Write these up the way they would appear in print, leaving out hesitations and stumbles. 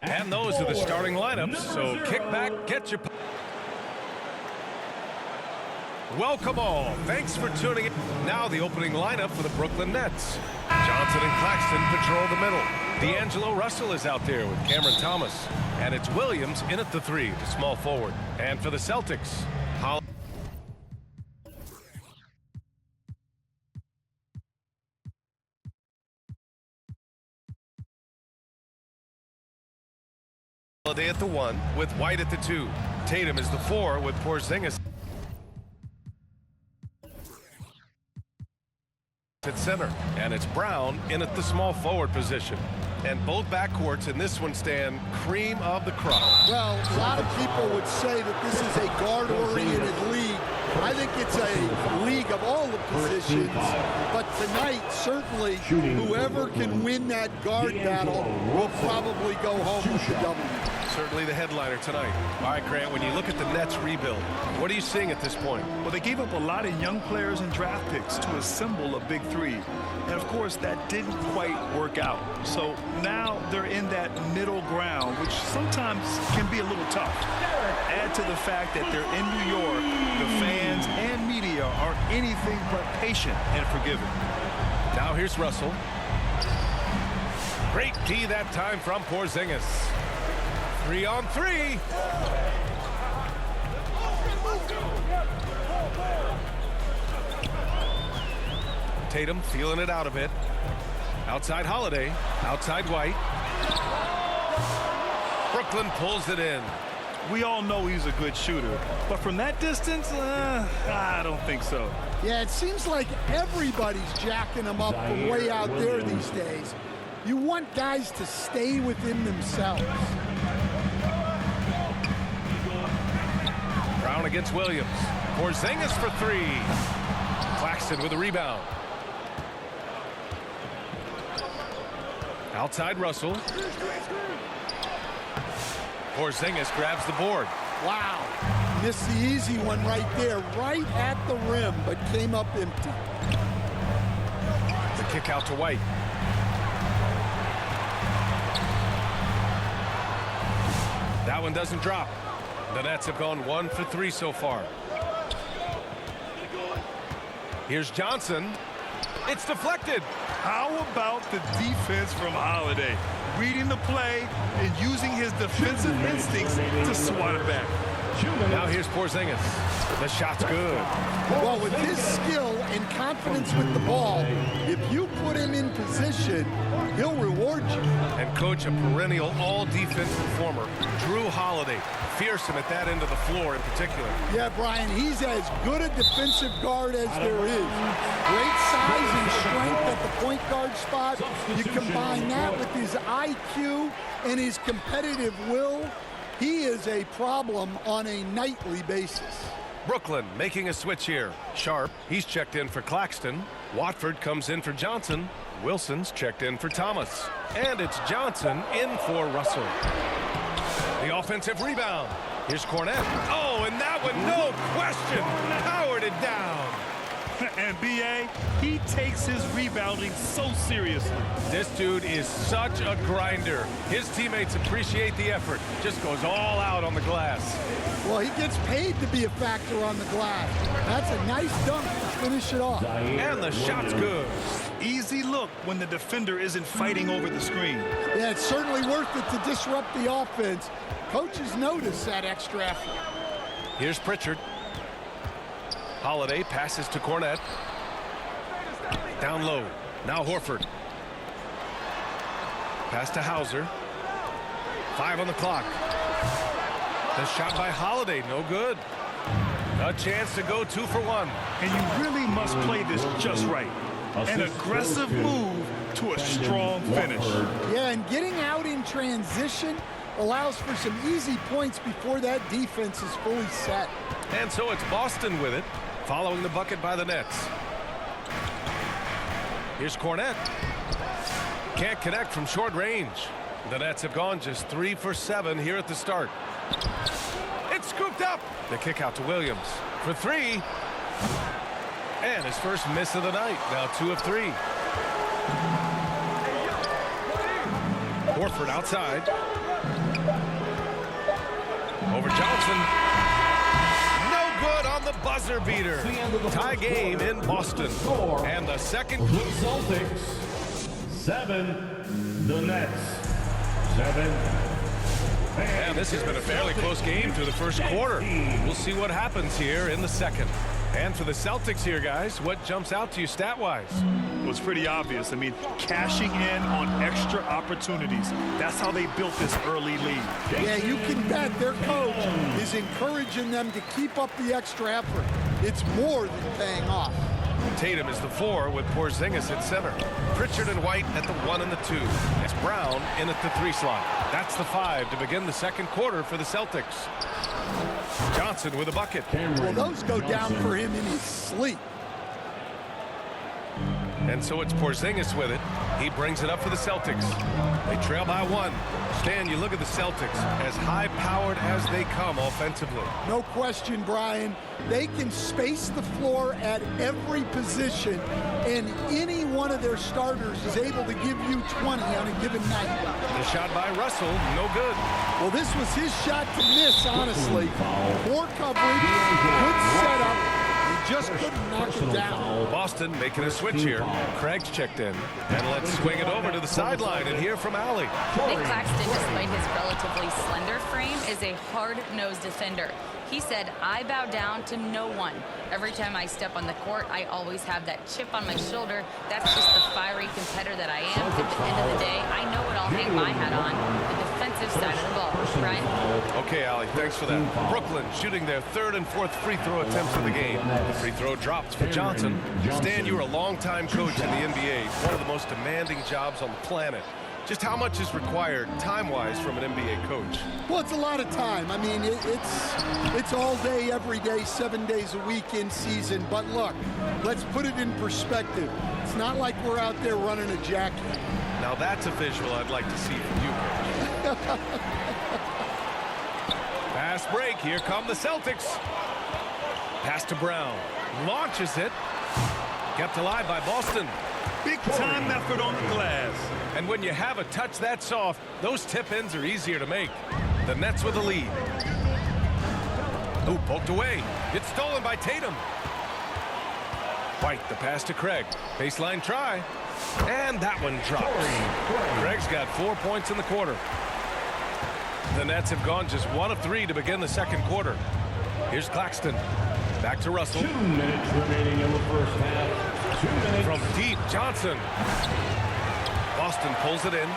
And those are the starting lineups, so kick back, get your... Welcome all. Thanks for tuning in. Now the opening lineup for the Brooklyn Nets. Johnson and Claxton patrol the middle. D'Angelo Russell is out there with Cameron Thomas. And it's Williams in at the 3, the small forward. And for the Celtics, Holiday at the 1 with White at the 2. Tatum is the 4 with Porzingis at center. And it's Brown in at the small forward position. And both backcourts in this one stand cream of the crop. Well, a lot of people would say that this is a guard-oriented league. I think it's a league of all the positions. But tonight, certainly, whoever can win that guard battle will probably go home with the W. Certainly the headliner tonight. All right, Grant, when you look at the Nets rebuild, what are you seeing at this point? Well, they gave up a lot of young players and draft picks to assemble a big 3. And, of course, that didn't quite work out. So now they're in that middle ground, which sometimes can be a little tough. Add to the fact that they're in New York, the fans and media are anything but patient and forgiving. Now here's Russell. Great D that time from Porzingis. 3-on-3. Tatum feeling it out a bit. Outside Holiday. Outside White. Brooklyn pulls it in. We all know he's a good shooter, but from that distance, I don't think so. Yeah, it seems like everybody's jacking him up from way out there these days. You want guys to stay within themselves. Brown against Williams. Porzingis for 3. Claxton with a rebound. Outside Russell. Porzingis grabs the board. Wow. Missed the easy one right there, right at the rim, but came up empty. The kick out to White. That one doesn't drop. The Nets have gone 1 for 3 so far. Here's Johnson. It's deflected. How about the defense from Holiday? Reading the play and using his defensive instincts to swat it back. Now here's Porzingis. The shot's good. Well, with his skill and confidence with the ball, if you put him in position, he'll reward you. And coach, a perennial all-defense performer, Drew Holiday. Fearsome at that end of the floor in particular. Yeah, Brian, he's as good a defensive guard as there is. Great size and strength at the point guard spot. You combine that with his IQ and his competitive will, he is a problem on a nightly basis. Brooklyn making a switch here. Sharp, he's checked in for Claxton. Watford comes in for Johnson. Wilson's checked in for Thomas. And it's Johnson in for Russell. The offensive rebound. Here's Cornette. Oh, and that one, no question, powered it down. And B.A., he takes his rebounding so seriously. This dude is such a grinder. His teammates appreciate the effort. Just goes all out on the glass. Well, he gets paid to be a factor on the glass. That's a nice dunk to finish it off. And the shot's good. Easy look when the defender isn't fighting over the screen. Yeah, it's certainly worth it to disrupt the offense. Coaches notice that extra effort. Here's Pritchard. Holiday passes to Cornette. Down low. Now Horford. Pass to Hauser. 5 on the clock. The shot by Holiday, no good. A chance to go 2 for 1. And you really must play this just right. An aggressive move to a strong finish. Yeah, and getting out in transition allows for some easy points before that defense is fully set. And so it's Boston with it, following the bucket by the Nets. Here's Cornette. Can't connect from short range. The Nets have gone just 3 for 7 here at the start. It's scooped up. The kick out to Williams for 3. And his first miss of the night. Now 2 of 3. Horford outside. over Johnson. No good on the buzzer beater. Tie game in Boston. And the second. The Celtics 7, the Nets 7. And this has been a fairly close game through the first quarter. We'll see what happens here in the second. And for the Celtics here, guys, what jumps out to you stat-wise? Well, it's pretty obvious. I mean, cashing in on extra opportunities. That's how they built this early lead. Yeah, you can bet their coach is encouraging them to keep up the extra effort. It's more than paying off. Tatum is the 4 with Porzingis at center. Pritchard and White at the 1 and the 2. It's Brown in at the 3 slot. That's the 5 to begin the second quarter for the Celtics. Johnson with a bucket. Well, those go down for him in his sleep. And so it's Porzingis with it. He brings it up for the Celtics. They trail by 1. Stan, you look at the Celtics, as high-powered as they come offensively. No question, Brian. They can space the floor at every position, and any one of their starters is able to give you 20 on a given night. The shot by Russell, no good. Well, this was his shot to miss, honestly. Poor coverage, good setup. He just couldn't knock it down. Boston making a switch here. Craig's checked in. And let's swing it over to the sideline and hear from Allie. Nick Claxton, despite his relatively slender frame, is a hard-nosed defender. He said, "I bow down to no one. Every time I step on the court, I always have that chip on my shoulder. That's just the fiery competitor that I am. At the end of the day, I know what I'll hang my hat on, the defensive side of the ball." Brian? Okay, Allie, thanks for that. Brooklyn shooting their 3rd and 4th free throw attempts of the game. The free throw drops for Johnson. Stan, you were a longtime coach in the NBA, one of the most demanding jobs on the planet. Just how much is required time-wise from an NBA coach? Well, it's a lot of time. I mean, it's all day, every day, 7 days a week in season. But look, let's put it in perspective. It's not like we're out there running a jacket. Now that's a visual I'd like to see from you, Coach. Fast break. Here come the Celtics. Pass to Brown. Launches it. Kept alive by Boston. Big time effort on the glass. And when you have a touch that soft, those tip-ins are easier to make. The Nets with the lead. Ooh, poked away. It's stolen by Tatum. White, the pass to Craig. Baseline try. And that one drops. Craig's got 4 points in the quarter. The Nets have gone just 1 of 3 to begin the second quarter. Here's Claxton. Back to Russell. 2 minutes remaining in the first half. 2 minutes. From deep, Johnson. Boston pulls it in.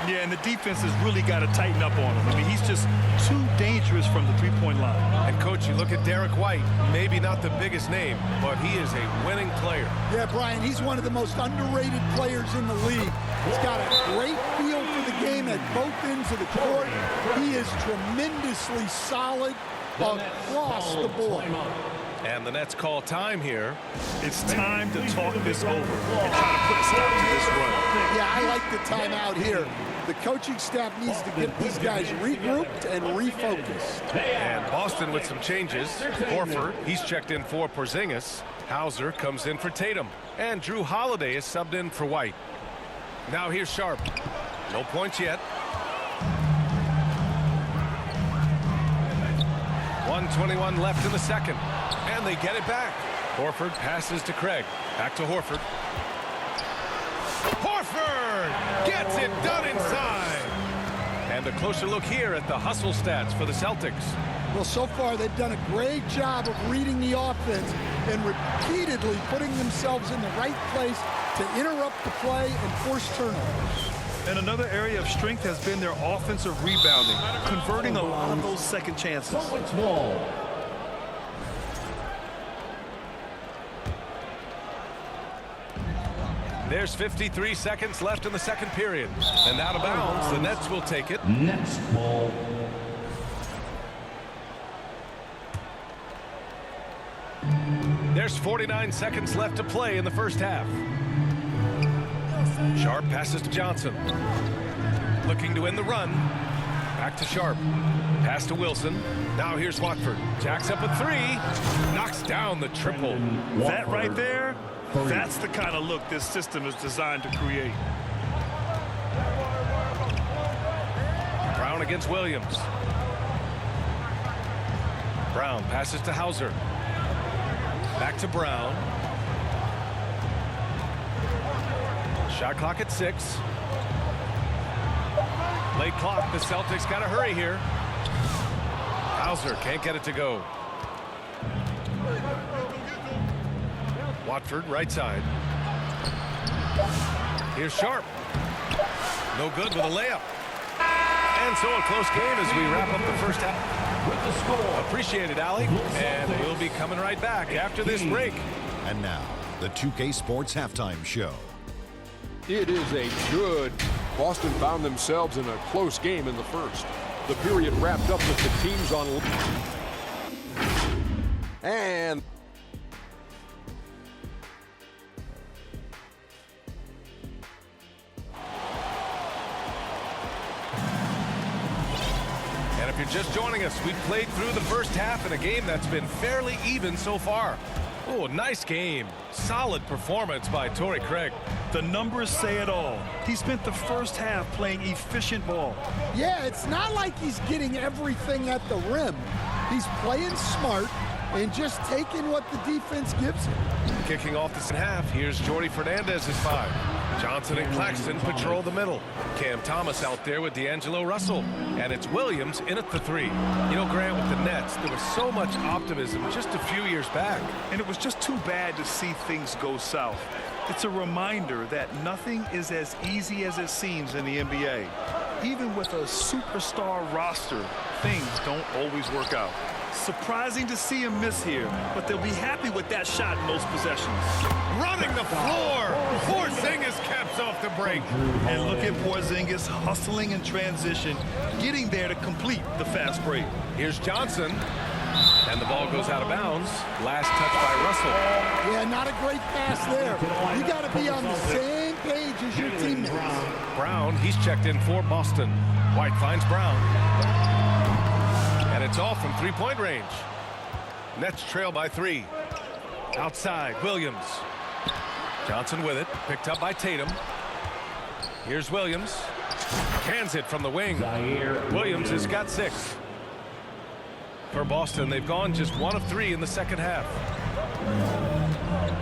Yeah, and the defense has really got to tighten up on him. I mean, he's just too dangerous from the three-point line. And, Coach, you look at Derek White. Maybe not the biggest name, but he is a winning player. Yeah, Brian, he's one of the most underrated players in the league. He's got a great feel for the game at both ends of the court. He is tremendously solid across the board. And the Nets call time here. It's time to talk this over and try to put a stop to this run. Yeah, I like the timeout here. The coaching staff needs to get these guys regrouped and refocused. And Boston with some changes. Horford, he's checked in for Porzingis. Hauser comes in for Tatum. And Drew Holiday is subbed in for White. Now here's Sharp. No points yet. 1:21 left in the second. And they get it back. Horford passes to Craig. Back to Horford. Horford gets it done inside. And a closer look here at the hustle stats for the Celtics. Well, so far they've done a great job of reading the offense and repeatedly putting themselves in the right place to interrupt the play and force turnovers. And another area of strength has been their offensive rebounding, converting a lot of those second chances. There's 53 seconds left in the second period. And out of bounds, the Nets will take it. Next ball. There's 49 seconds left to play in the first half. Sharp passes to Johnson. Looking to win the run. Back to Sharp. Pass to Wilson. Now here's Watford. Jacks up a 3. Knocks down the triple. That right there, that's the kind of look this system is designed to create. Brown against Williams. Brown passes to Hauser. Back to Brown. Shot clock at 6. Late clock. The Celtics got to hurry here. Hauser can't get it to go. Watford right side. Here's Sharp. No good with a layup. And so a close game as we wrap up the first half. With the score. Appreciate it, Allie. And we'll be coming right back after this break. And now, the 2K Sports Halftime Show. It is a good. Boston found themselves in a close game in the first. The period wrapped up with the teams on. And if you're just joining us, we've played through the first half in a game that's been fairly even so far. Oh, nice game. Solid performance by Torrey Craig. The numbers say it all. He spent the first half playing efficient ball. Yeah, it's not like he's getting everything at the rim. He's playing smart and just taking what the defense gives him. Kicking off the second half, here's Jordy Fernandez's 5. Johnson and Claxton patrol the middle. Cam Thomas out there with D'Angelo Russell. And it's Williams in at the 3. You know, Grant, with the Nets, there was so much optimism just a few years back. And it was just too bad to see things go south. It's a reminder that nothing is as easy as it seems in the NBA. Even with a superstar roster, things don't always work out. Surprising to see him miss here, but they'll be happy with that shot in most possessions. Running the floor. Porzingis caps off the break. And look at Porzingis hustling in transition, getting there to complete the fast break. Here's Johnson. And the ball goes out of bounds. Last touch by Russell. Yeah, not a great pass there. You got to be on the same page as your teammates. Brown, he's checked in for Boston. White finds Brown. And it's off from three-point range. Nets trail by 3. Outside, Williams. Johnson with it, picked up by Tatum. Here's Williams. Cans it from the wing. Williams has got 6. For Boston, they've gone just 1 of 3 in the second half.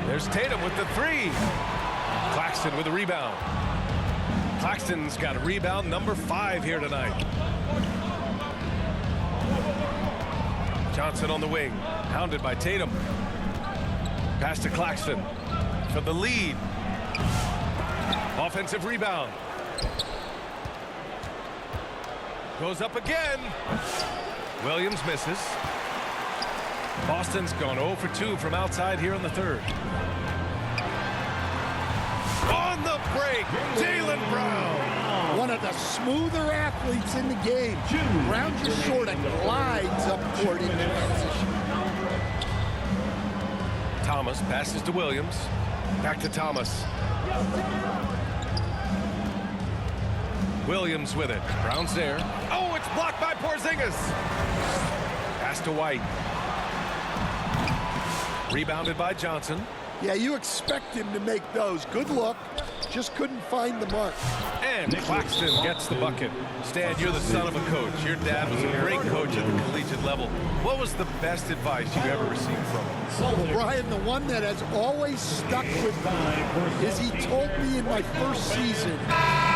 There's Tatum with the 3. Claxton with a rebound. Claxton's got a rebound number 5 here tonight. Johnson on the wing, hounded by Tatum. Pass to Claxton for the lead. Offensive rebound. Goes up again. Williams misses. Boston's gone 0 for 2 from outside here in the third. On the break, Jaylen Brown. One of the smoother athletes in the game. Brown just sort of glides up court in transition. Thomas passes to Williams. Back to Thomas. Williams with it. Brown's there. Oh, it's blocked by Porzingis. Pass to White. Rebounded by Johnson. Yeah, you expect him to make those. Good look. Just couldn't find the mark. And Claxton gets the bucket. Stan, you're the son of a coach. Your dad was a great coach at the collegiate level. What was the best advice you ever received from him? Well, Brian, the one that has always stuck with me is he told me in my first season,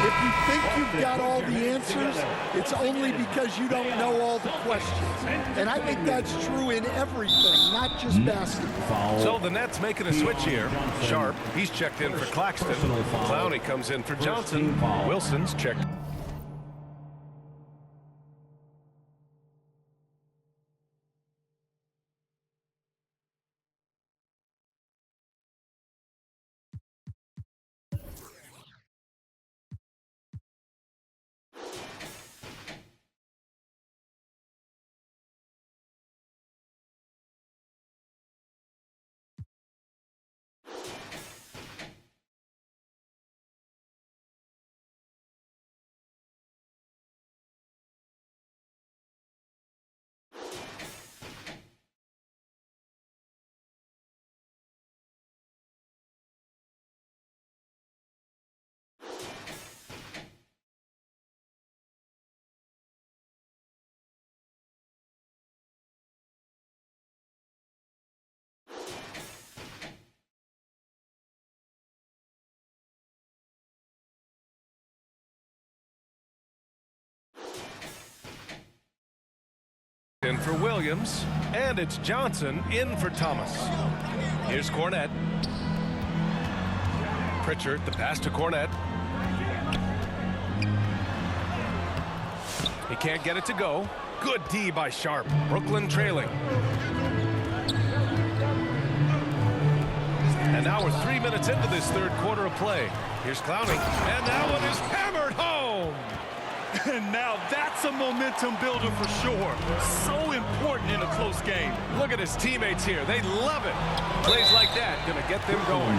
if you think you've got all the answers, it's only because you don't know all the questions. And I think that's true in everything, not just basketball. So the Nets making a switch here. Sharp, he's checked in for Claxton. Clowney comes in for Johnson. Wilson's checked In for Williams, and it's Johnson in for Thomas. Here's Cornette. Pritchard, the pass to Cornette. He can't get it to go. Good D by Sharp. Brooklyn trailing. And now we're 3 minutes into this third quarter of play. Here's Clowney, and that one is hammered home. And now that's a momentum builder for sure. So important in a close game. Look at his teammates here. They love it. Plays like that gonna get them going.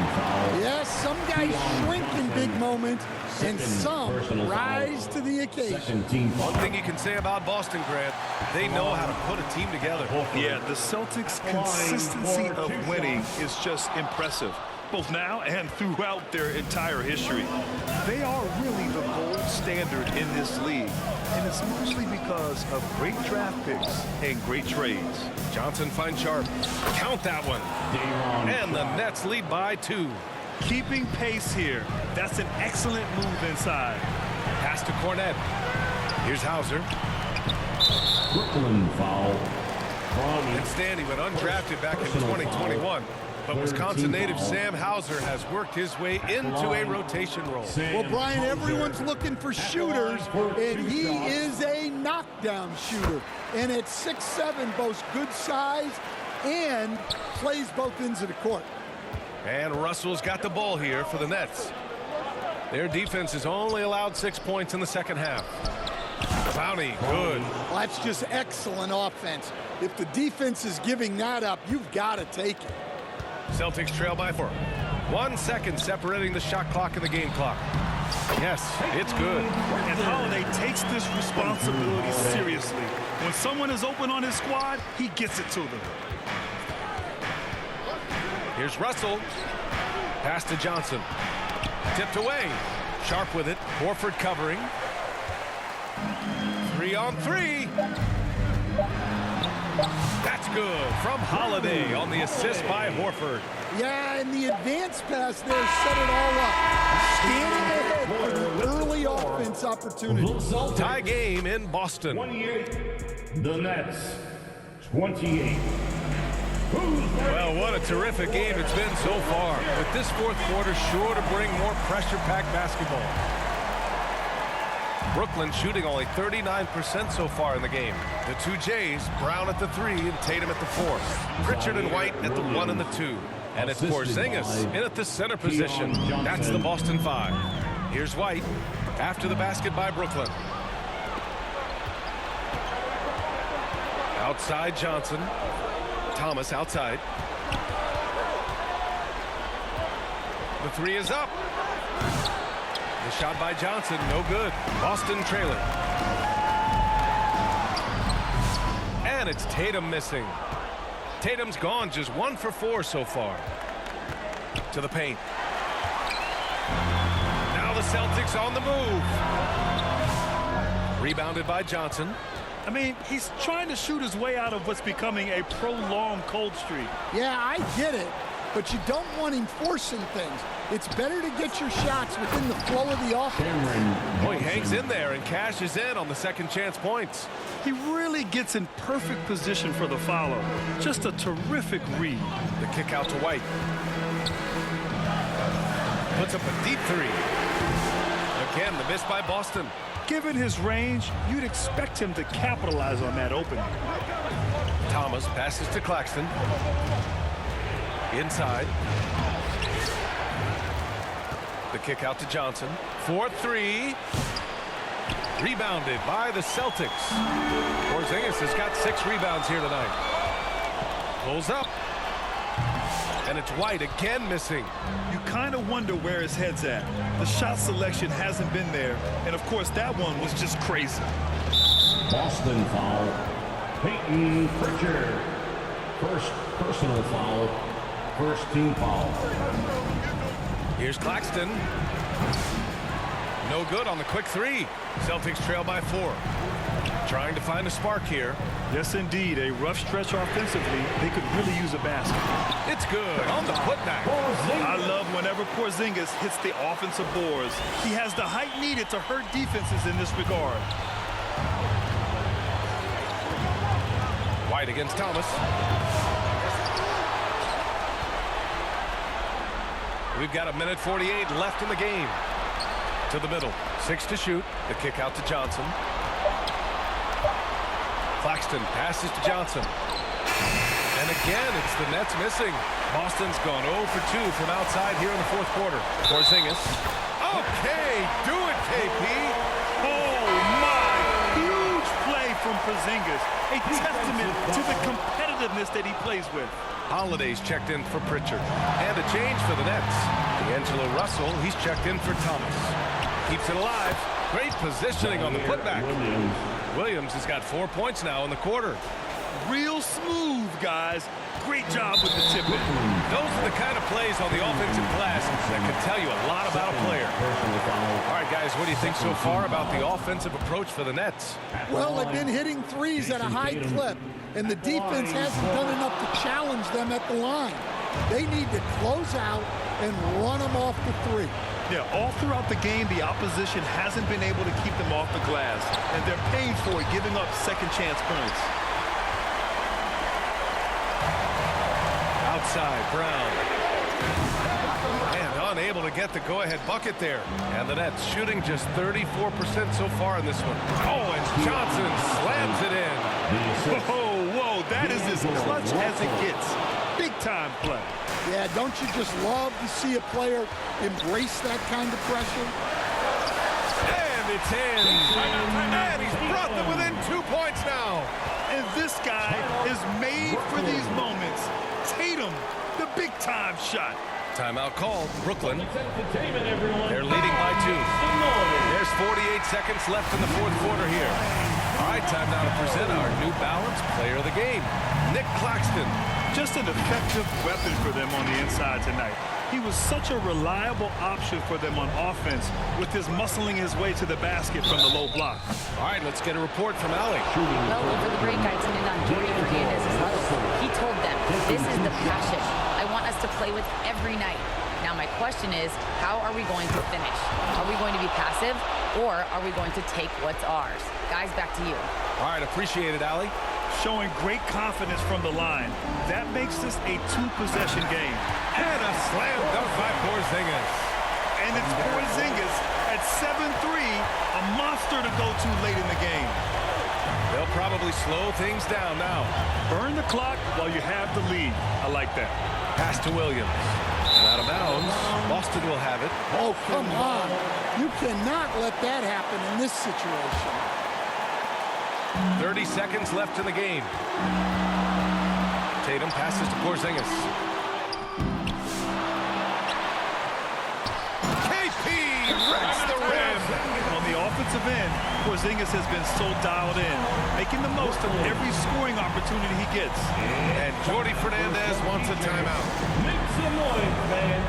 Yes, some guys shrink in big moments, and some rise to the occasion. One thing you can say about Boston, Grant, they know how to put a team together. Yeah, the Celtics' consistency of winning is just impressive, both now and throughout their entire history. They are really the gold standard in this league, and it's mostly because of great draft picks and great trades. Johnson finds Sharp. Count that one. And the Nets lead by 2. Keeping pace here. That's an excellent move inside. Pass to Cornette. Here's Hauser. Brooklyn foul. And Stanley went undrafted back in 2021. But Wisconsin native Sam Hauser has worked his way into a rotation role. Well, Brian, everyone's looking for shooters, and he is a knockdown shooter. And at 6'7", boasts good size and plays both ends of the court. And Russell's got the ball here for the Nets. Their defense has only allowed 6 points in the second half. Clowney, good. Well, that's just excellent offense. If the defense is giving that up, you've got to take it. Celtics trail by 4. 1 second separating the shot clock and the game clock. Yes, it's good. And Holiday takes this responsibility seriously. When someone is open on his squad, he gets it to them. Here's Russell. Pass to Johnson. Tipped away. Sharp with it. Horford covering. 3-on-3. That's good from Holiday on the assist by Horford. Yeah, and the advance pass there set it all up. Standing ahead for the early offense opportunity. Tie game in Boston. 28. The Nets. 28. Well, what a terrific game it's been so far. With this fourth quarter sure to bring more pressure-packed basketball. Brooklyn shooting only 39% so far in the game. The 2 Jays, Brown at the 3 and Tatum at the 4. Pritchard and White at the 1 and the 2. And it's Porzingis in at the center position. That's the Boston 5. Here's White after the basket by Brooklyn. Outside Johnson. Thomas outside. The 3 is up. The shot by Johnson, no good. Boston trailing. And it's Tatum missing. Tatum's gone just 1 for 4 so far. To the paint. Now the Celtics on the move. Rebounded by Johnson. I mean, he's trying to shoot his way out of what's becoming a prolonged cold streak. Yeah, I get it, but you don't want him forcing things. It's better to get your shots within the flow of the offense. Boy, he hangs in there and cashes in on the second chance points. He really gets in perfect position for the follow. Just a terrific read. The kick out to White. Puts up a deep 3. Again, the miss by Boston. Given his range, you'd expect him to capitalize on that opening. Thomas passes to Claxton. Inside. The kick out to Johnson. 4-3. Rebounded by the Celtics. Porzingis has got 6 rebounds here tonight. Pulls up. And it's White again missing. You kind of wonder where his head's at. The shot selection hasn't been there. And, of course, that one was just crazy. Boston foul. Peyton Pritchard. First personal foul. First team foul. Here's Claxton. No good on the quick 3. Celtics trail by 4. Trying to find a spark here. Yes, indeed. A rough stretch offensively. They could really use a basket. It's good on the putback. I love whenever Porzingis hits the offensive boards. He has the height needed to hurt defenses in this regard. White against Thomas. We've got 1:48 left in the game. To the middle. 6 to shoot. The kick out to Johnson. Claxton passes to Johnson. And again, it's the Nets missing. Boston's gone 0 for 2 from outside here in the fourth quarter. Porzingis. Okay, do it, KP. Oh, my. Huge play from Porzingis. A testament to the competitiveness that he plays with. Holiday's checked in for Pritchard. And a change for the Nets. D'Angelo Russell, he's checked in for Thomas. Keeps it alive. Great positioning on the putback. Williams has got 4 points now in the quarter. Real smooth, guys. Great job with the tip-in. Those are the kind of plays on the offensive glass that can tell you a lot about a player. All right, guys, what do you think so far about the offensive approach for the Nets? Well, they've been hitting threes at a high clip, and the defense hasn't done enough to challenge them at the line. They need to close out and run them off the three. Yeah, all throughout the game, the opposition hasn't been able to keep them off the glass, and they're paying for it, giving up second chance points. Outside, Brown. And unable to get the go-ahead bucket there. And the Nets shooting just 34% so far in this one. Oh, and Johnson slams it in. Whoa, that is as clutch as it gets. Big-time play. Yeah, don't you just love to see a player embrace that kind of pressure? And it's in. And he's brought them within 2 points now. And this guy is made for these moments. Tatum, the big-time shot. Timeout called. Brooklyn. They're leading by 2. There's 48 seconds left in the fourth quarter here. All right, time now to present our New Balance Player of the Game, Nick Claxton. Just an effective weapon for them on the inside tonight. He was such a reliable option for them on offense with his muscling his way to the basket from the low block. All right, let's get a report from Allie. Well, over the break, I tuned in on Jordy Fernandez's huddle. He told them, this is the passion I want us to play with every night. Now, my question is, how are we going to finish? Are we going to be passive, or are we going to take what's ours? Guys, back to you. All right, appreciate it, Allie. Showing great confidence from the line. That makes this a two-possession game. And a slam dunk by Porzingis. And it's Porzingis at 7'3", a monster to go to late in the game. They'll probably slow things down now. Burn the clock while you have the lead. I like that. Pass to Williams. And out of bounds. Boston will have it. Oh, come on. You cannot let that happen in this situation. 30 seconds left in the game. Tatum passes to Porzingis. KP wrecks the rim. On the offensive end, Porzingis has been so dialed in, making the most of every scoring opportunity he gets. And Jordy Fernandez wants a timeout. Make some noise, man.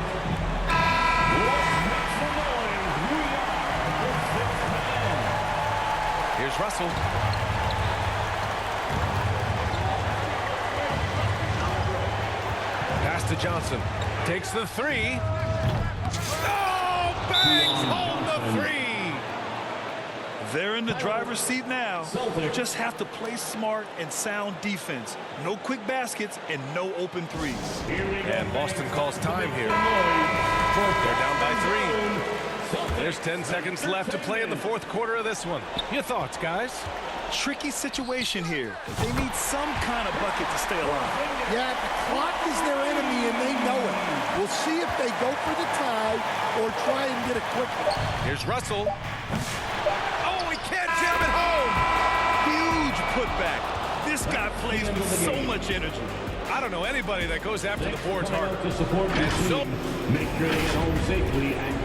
Make some noise. We are the sixth man. Here's Russell. Pass to Johnson. Takes the three. Oh, bangs home the three. They're in the driver's seat now. You just have to play smart and sound defense. No quick baskets and no open threes. And Boston calls time here. They're down by 3. There's 10 seconds left to play in the fourth quarter of this one. Your thoughts, guys? Tricky situation here. They need some kind of bucket to stay alive. Yeah, the clock is their enemy, and they know it. We'll see if they go for the tie or try and get a quick one. Here's Russell. Oh, he can't jam it home. Huge putback. This guy plays with so much energy. I don't know anybody that goes after the boards hard. To support your team. Make sure they get home safely and